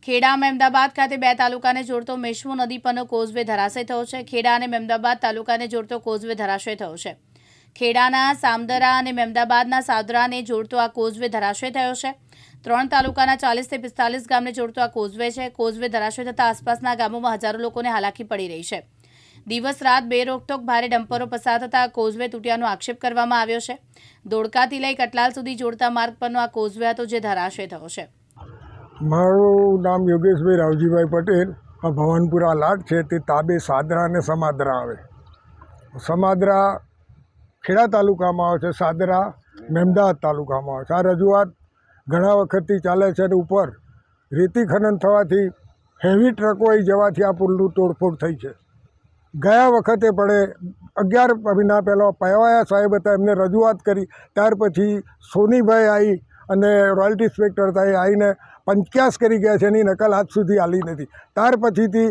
ખેડા મહેમદાબાદ ખાતે બે તાલુકાને જોડતો મેશ્વો નદી પરનો કોઝવે ધરાશય થયો છે। ખેડા અને મહેમદાબાદ તાલુકાને જોડતો કોઝવે ધરાશય થયો છે। ખેડાના સામદરા અને મહેમદાબાદના સાદરાને જોડતો આ કોઝવે ધરાશય થયો છે। 3 તાલુકાના 40 થી 45 ગામને જોડતો આ કોઝવે છે। કોઝવે ધરાશય થતાં આસપાસના ગામોમાં હજારો લોકોને હાલાકી પડી રહી છે। દિવસ રાત બેરોકટોક ભારે ડમ્પરો પસાર થતાં આ કોઝવે તૂટ્યાનો આક્ષેપ કરવામાં આવ્યો છે। ધોળકાથી લઈ કટલાલ સુધી જોડતા માર્ગ પરનો આ કોઝવે હતો જે ધરાશય થયો છે। મારું નામ યોગેશભાઈ રાવજીભાઈ પટેલ। આ ભવનપુરા લાટ છે તે તાબે સાદરા અને સમાદરા આવે। સમાદરા ખેડા તાલુકામાં આવે છે, સાદરા મહેમદાવાદ તાલુકામાં આવે છે। આ રજૂઆત ઘણા વખતથી ચાલે છે અને ઉપર રેતી ખનન થવાથી હેવી ટ્રકો આવી જવાથી આ પુલનું તોડફોડ થઈ છે। ગયા વખતે પણ 11 મહિના પહેલાં પવાયા સાહેબ હતા, એમને રજૂઆત કરી। ત્યાર પછી સોનીભાઈ આવી અને રોયલ્ટી ઇન્સ્પેક્ટર હતા, આવીને પંચક્યાસ કરી ગયા છે, એની નકલ આજ સુધી આલી નથી। ત્યાર પછીથી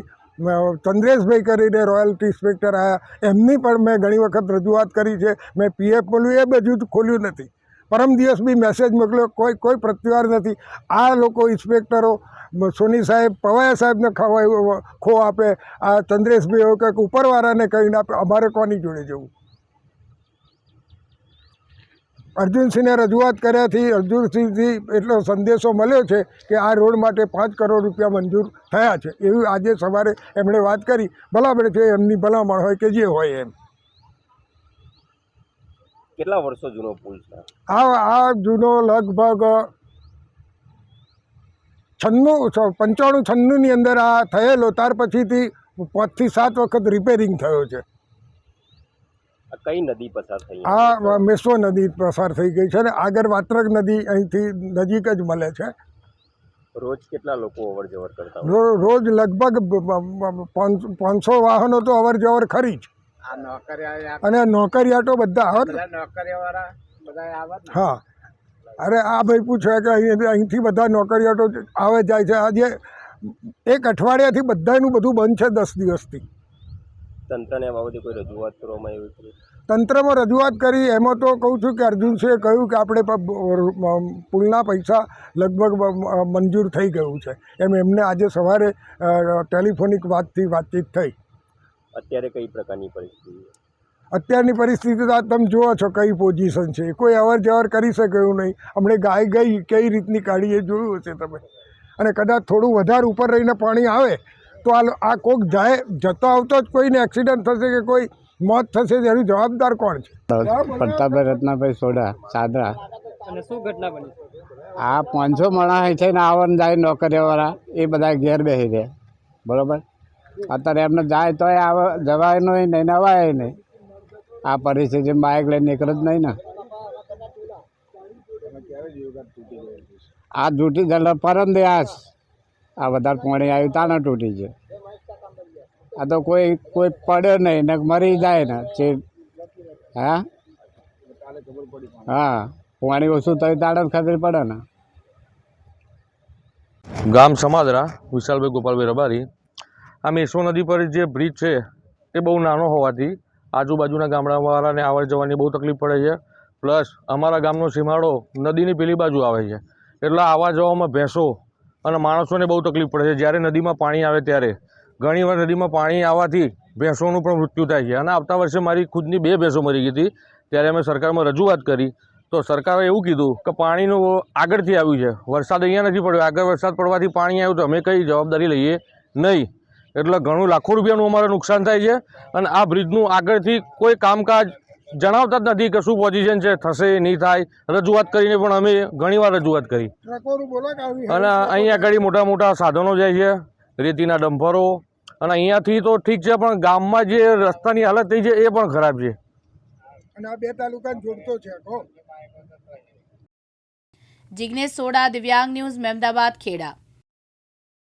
ચંદ્રેશભાઈ કરીને રોયલ્ટી ઇન્સ્પેક્ટર આવ્યા, એમની પણ મેં ઘણી વખત રજૂઆત કરી છે। મેં પીએફ બોલ્યું, એ બધું ખોલ્યું નથી। પરમ દિવસ બી મેસેજ મોકલ્યો, કોઈ પ્રત્યુત્તર નથી। આ લોકો ઇન્સ્પેક્ટરો સોની સાહેબ પવાયા સાહેબને ખો આપે, આ ચંદ્રેશભાઈ કંઈક ઉપરવાળાને કહીને આપે, અમારે કોની જોડે જવું? અર્જુનસિંહને રજૂઆત કર્યાથી અર્જુનસિંહથી એટલો સંદેશો મળ્યો છે કે આ રોડ માટે 5 કરોડ રૂપિયા મંજૂર થયા છે, એવી આજે સવારે એમણે વાત કરી। બરાબર છે, એમની ભલામણ હોય કે જે હોય એમ। કેટલા વર્ષો જૂનો પુલ છે આ જૂનો લગભગ 95-96 ની અંદર આ થયેલો। ત્યાર પછીથી 5 થી 7 વખત રિપેરિંગ થયો છે। કઈ નદી પસાર થઈ? આ મેશ્વો નદી પસાર થઈ ગઈ છે અને આગળ વાત્રક નદી અહીંથી નજીક જ મળે છે। રોજ કેટલા લોકો અવર જવર કરતા? રોજ લગભગ 500 વાહનો તો અવર જવર ખરી જ। અને નોકરિયાતો બધા આવે। હા, અરે આ ભાઈ પૂછે કે અહીંથી બધા નોકરિયાતો આવે જાય છે। આજે 1 અઠવાડિયાથી બધાનું બધું બંધ છે 10 દિવસથી। તંત્રને આ બાબતે કોઈ રજૂઆત કરવામાં આવી હતી? તંત્રમાં રજૂઆત કરી, એમાં તો કહું છું કે અર્જુનસિંહે કહ્યું કે આપણે પુલના પૈસા લગભગ મંજૂર થઈ ગયું છે, એમને આજે સવારે ટેલિફોનિક વાતચીત થઈ। અત્યારે કઈ પ્રકારની પરિસ્થિતિ? અત્યારની પરિસ્થિતિ તો તમે જુઓ છો કઈ પોઝિશન છે, કોઈ અવર જવર કરી શકે એવું નહીં। હમણે ગાય ગઈ કઈ રીતની કાઢી એ જોયું હશે તમે। અને કદાચ થોડું વધારે ઉપર રહીને પાણી આવે તો આ કોક જાય, જતો આવતો જ કોઈને એક્સિડન્ટ થશે કે કોઈ મોત થશે, એનું જવાબદાર કોણ છે? પ્રતાપભાઈ રત્નાભાઈ સોડા, સાદરા। અને શું ઘટના બની? આ 500 માણસ છે ને આવન જાય નોકરીવાળા, એ બધા ઘેર બેસી રહ્યા, બરાબર। અત્યારે એમને જાય તો આવે, જવાય નહીં ને અવાય નહીં। આ પરિસ્થિતિ બાઇક લઈને નીકળે જ નહીં ને। આ તૂટી ગયેલા પરમ દિવસ, આ વધારે પાણી આવ્યું તાને તૂટી છે। આ તો કોઈ પડ્યો નહીં ને મરી જાય ને છે। હા, પાણી ઓછું તો તાળે ખબર પડે ને। ગામ સમાદરા, વિશાલભાઈ ગોપાલભાઈ રબારી। આ મેશ્વો નદી પર જે બ્રિજ છે એ બહુ નાનો હોવાથી આજુબાજુના ગામડાવાળાને આવર જવાની બહુ તકલીફ પડે છે। પ્લસ અમારા ગામનો સીમાડો નદીની પેલી બાજુ આવે છે, એટલે આવવા જવામાં ભેંસો અને માણસોને બહુ તકલીફ પડે છે। જ્યારે નદીમાં પાણી આવે ત્યારે ઘણીવાર નદીમાં પાણી આવવાથી ભેંસોનું પણ મૃત્યુ થાય છે। અને આવતા વર્ષે મારી ખુદની 2 ભેંસો મરી ગઈ હતી, ત્યારે અમે સરકારમાં રજૂઆત કરી તો સરકારે એવું કીધું કે પાણીનું આગળથી આવ્યું છે, વરસાદ અહીંયા નથી પડ્યો, આગળ વરસાદ પડવાથી પાણી આવ્યું તો અમે કઈ જવાબદારી લઈએ નહીં। એટલે ઘણું લાખો રૂપિયાનું અમારે નુકસાન થાય છે। અને આ બ્રિજનું આગળથી કોઈ કામકાજ જણાવતા જ નથી કે શું પોઝિશન છે, થશે નહીં થાય। રજૂઆત કરીને પણ અમે ઘણીવાર રજૂઆત કરી અને અહીંયા આગળ મોટા મોટા સાધનો જાય છે, રેતીના ડમ્પરો। અને અહીંયાથી તો ઠીક છે, પણ ગામમાં જે રસ્તાની હાલત થઈ છે એ પણ ખરાબ છે। અને આ 2 તાલુકા જોડતો છે। જિગ્નેશ સોડા, દિવ્યાંગ ન્યૂઝ, મહેમદાબાદ, ખેડા।